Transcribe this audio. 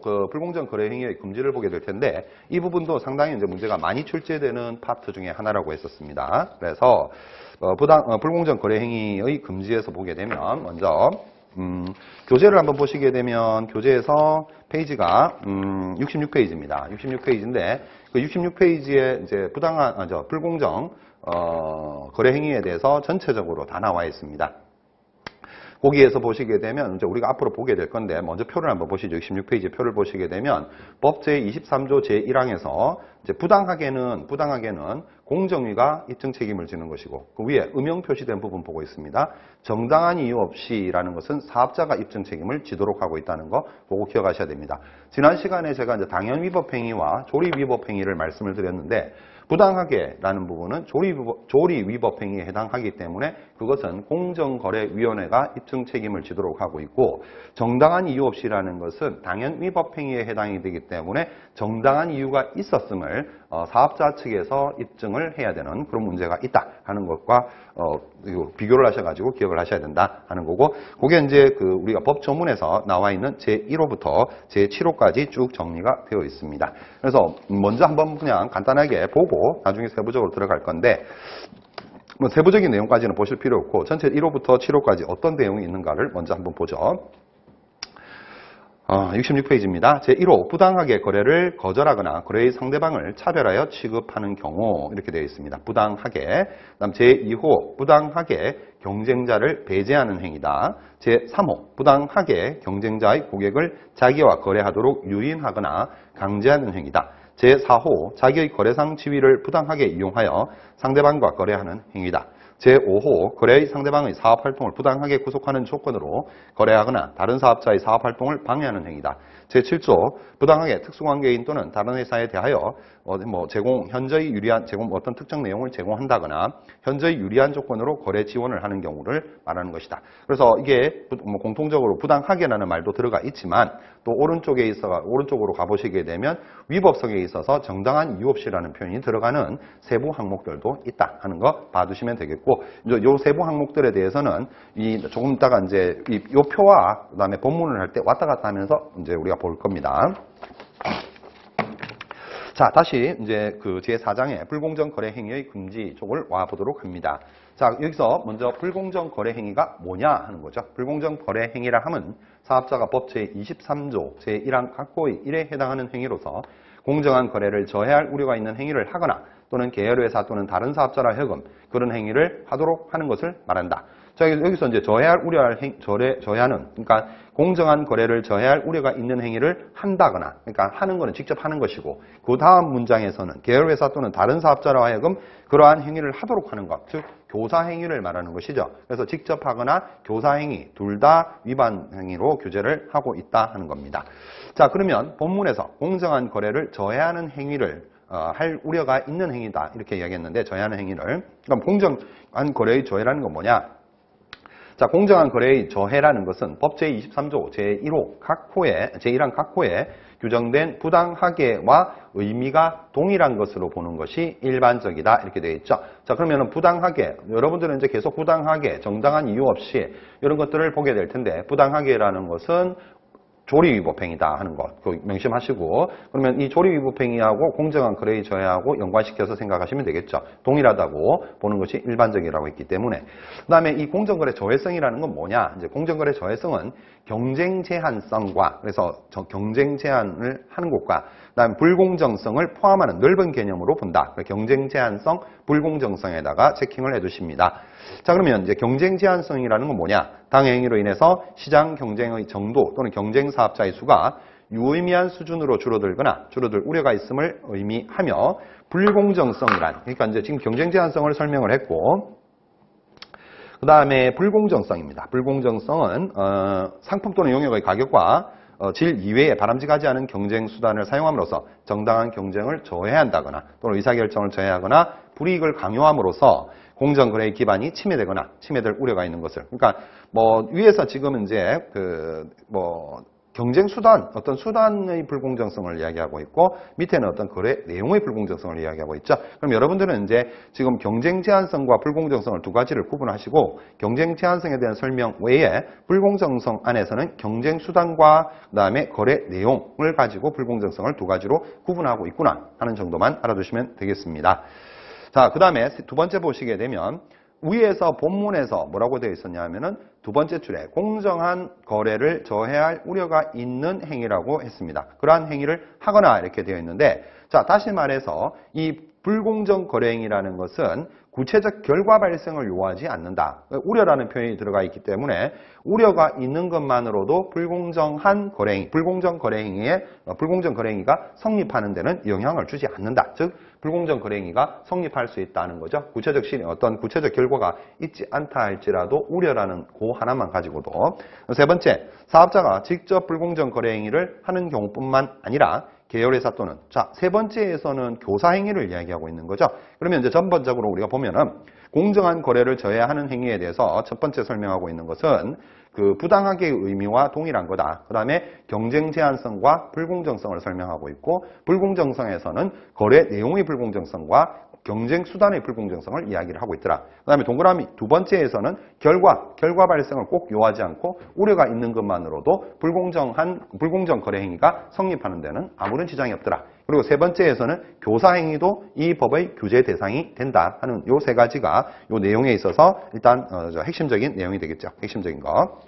그 불공정 거래 행위의 금지를 보게 될 텐데 이 부분도 상당히 이제 문제가 많이 출제되는 파트 중에 하나라고 했었습니다. 그래서 불공정 거래 행위의 금지에서 보게 되면 먼저 교재를 한번 보시게 되면 교재에서 페이지가 66페이지입니다. 66페이지인데 그 66페이지에 이제 불공정 거래 행위에 대해서 전체적으로 다 나와 있습니다. 거기에서 보시게 되면 이제 우리가 앞으로 보게 될 건데 먼저 표를 한번 보시죠. 66페이지 표를 보시게 되면 법 제23조 제1항에서 이제 부당하게는 공정위가 입증 책임을 지는 것이고 그 위에 음영 표시된 부분 보고 있습니다. 정당한 이유 없이라는 것은 사업자가 입증 책임을 지도록 하고 있다는 거 보고 기억하셔야 됩니다. 지난 시간에 제가 이제 당연 위법 행위와 조리 위법 행위를 말씀을 드렸는데 부당하게라는 부분은 조리 위법 행위에 해당하기 때문에 그것은 공정거래위원회가 입증 책임을 지도록 하고 있고 정당한 이유 없이라는 것은 당연 위법 행위에 해당이 되기 때문에 정당한 이유가 있었음을 사업자 측에서 입증을 해야 되는 그런 문제가 있다 하는 것과 비교를 하셔가지고 기억을 하셔야 된다 하는 거고 그게 이제 그 우리가 법 조문에서 나와 있는 제1호부터 제7호까지 쭉 정리가 되어 있습니다. 그래서 먼저 한번 그냥 간단하게 보고 나중에 세부적으로 들어갈 건데 뭐 세부적인 내용까지는 보실 필요 없고 전체 1호부터 7호까지 어떤 내용이 있는가를 먼저 한번 보죠. 66페이지입니다. 제1호 부당하게 거래를 거절하거나 거래의 상대방을 차별하여 취급하는 경우 이렇게 되어 있습니다. 부당하게. 그다음 제2호 부당하게 경쟁자를 배제하는 행위다. 제3호 부당하게 경쟁자의 고객을 자기와 거래하도록 유인하거나 강제하는 행위다. 제4호 자기의 거래상 지위를 부당하게 이용하여 상대방과 거래하는 행위다. 제5호 거래의 상대방의 사업활동을 부당하게 구속하는 조건으로 거래하거나 다른 사업자의 사업활동을 방해하는 행위다. 제7조 부당하게 특수관계인 또는 다른 회사에 대하여 현저히 유리한 어떤 특정 내용을 제공한다거나 현저히 유리한 조건으로 거래 지원을 하는 경우를 말하는 것이다. 그래서 이게 공통적으로 부당하게라는 말도 들어가 있지만 또 오른쪽으로 가보시게 되면 위법성에 있어서 정당한 이유 없이라는 표현이 들어가는 세부 항목들도 있다 하는 거 봐두시면 되겠고 이제 요 세부 항목들에 대해서는 조금 있다가 이제 요 표와 그다음에 본문을 할 때 왔다 갔다 하면서 이제 우리가 볼 겁니다. 자, 다시 이제 그 제4장의 불공정 거래 행위의 금지 쪽을 와 보도록 합니다. 자, 여기서 먼저 불공정 거래 행위가 뭐냐 하는 거죠. 불공정 거래 행위라 함은 사업자가 법 제23조 제1항 각호의 1에 해당하는 행위로서 공정한 거래를 저해할 우려가 있는 행위를 하거나 또는 계열회사 또는 다른 사업자라 하여금 그런 행위를 하도록 하는 것을 말한다. 자, 여기서 이제 저해하는, 그러니까 공정한 거래를 저해할 우려가 있는 행위를 한다거나, 그러니까 하는 거는 직접 하는 것이고, 그 다음 문장에서는 계열회사 또는 다른 사업자라 하여금 그러한 행위를 하도록 하는 것, 즉 교사 행위를 말하는 것이죠. 그래서 직접 하거나 교사 행위 둘 다 위반 행위로 규제를 하고 있다 하는 겁니다. 자, 그러면 본문에서 공정한 거래를 저해하는 행위를 할 우려가 있는 행위다 이렇게 이야기했는데 저해하는 행위를 그럼 공정한 거래의 저해라는 건 뭐냐? 자, 공정한 거래의 저해라는 것은 법 제23조 제1항 각 호에 규정된 부당하게와 의미가 동일한 것으로 보는 것이 일반적이다 이렇게 되어 있죠. 자, 그러면은 부당하게 여러분들은 이제 계속 부당하게 정당한 이유 없이 이런 것들을 보게 될 텐데 부당하게라는 것은 조리위법행위다 하는 것 명심하시고 그러면 이 조리위법행위하고 공정한 거래의 저해하고 연관시켜서 생각하시면 되겠죠. 동일하다고 보는 것이 일반적이라고 했기 때문에 그 다음에 이 공정거래 저해성이라는 건 뭐냐 이제 공정거래 저해성은 경쟁 제한성과 그래서 경쟁 제한을 하는 것과 그다음 불공정성을 포함하는 넓은 개념으로 본다. 경쟁 제한성, 불공정성에다가 체킹을 해두십니다. 자, 그러면 이제 경쟁 제한성이라는 건 뭐냐? 당 행위로 인해서 시장 경쟁의 정도 또는 경쟁 사업자의 수가 유의미한 수준으로 줄어들거나 줄어들 우려가 있음을 의미하며 불공정성이란 그러니까 이제 지금 경쟁 제한성을 설명을 했고 그 다음에 불공정성입니다. 불공정성은 상품 또는 용역의 가격과 질 이외에 바람직하지 않은 경쟁 수단을 사용함으로써 정당한 경쟁을 저해한다거나 또는 의사결정을 저해하거나 불이익을 강요함으로써 공정거래의 기반이 침해되거나 침해될 우려가 있는 것을 그러니까 위에서 지금 이제 경쟁 수단, 어떤 수단의 불공정성을 이야기하고 있고 밑에는 어떤 거래 내용의 불공정성을 이야기하고 있죠. 그럼 여러분들은 이제 지금 경쟁 제한성과 불공정성을 두 가지를 구분하시고 경쟁 제한성에 대한 설명 외에 불공정성 안에서는 경쟁 수단과 그다음에 거래 내용을 가지고 불공정성을 두 가지로 구분하고 있구나 하는 정도만 알아두시면 되겠습니다. 자, 그다음에 두 번째 보시게 되면 위에서 본문에서 뭐라고 되어 있었냐 하면은 두 번째 줄에 공정한 거래를 저해할 우려가 있는 행위라고 했습니다. 그러한 행위를 하거나 이렇게 되어 있는데, 자, 다시 말해서 이 불공정 거래 행위라는 것은 구체적 결과 발생을 요하지 않는다. 우려라는 표현이 들어가 있기 때문에 우려가 있는 것만으로도 불공정 거래 행위가 성립하는 데는 영향을 주지 않는다. 즉 불공정 거래 행위가 성립할 수 있다는 거죠. 어떤 구체적 결과가 있지 않다 할지라도 우려라는 그 하나만 가지고도. 세 번째, 사업자가 직접 불공정 거래 행위를 하는 경우뿐만 아니라 계열회사 또는, 자, 세 번째에서는 교사 행위를 이야기하고 있는 거죠. 그러면 이제 전반적으로 우리가 보면은 공정한 거래를 저해하는 행위에 대해서 첫 번째 설명하고 있는 것은 그 부당하게의 의미와 동일한 거다. 그 다음에 경쟁 제한성과 불공정성을 설명하고 있고, 불공정성에서는 거래 내용의 불공정성과 경쟁 수단의 불공정성을 이야기를 하고 있더라. 그 다음에 동그라미 두 번째에서는 결과 발생을 꼭 요하지 않고 우려가 있는 것만으로도 불공정 거래 행위가 성립하는 데는 아무런 지장이 없더라. 그리고 세 번째에서는 교사 행위도 이 법의 규제 대상이 된다 하는 요 세 가지가 요 내용에 있어서 일단 핵심적인 내용이 되겠죠. 핵심적인 거.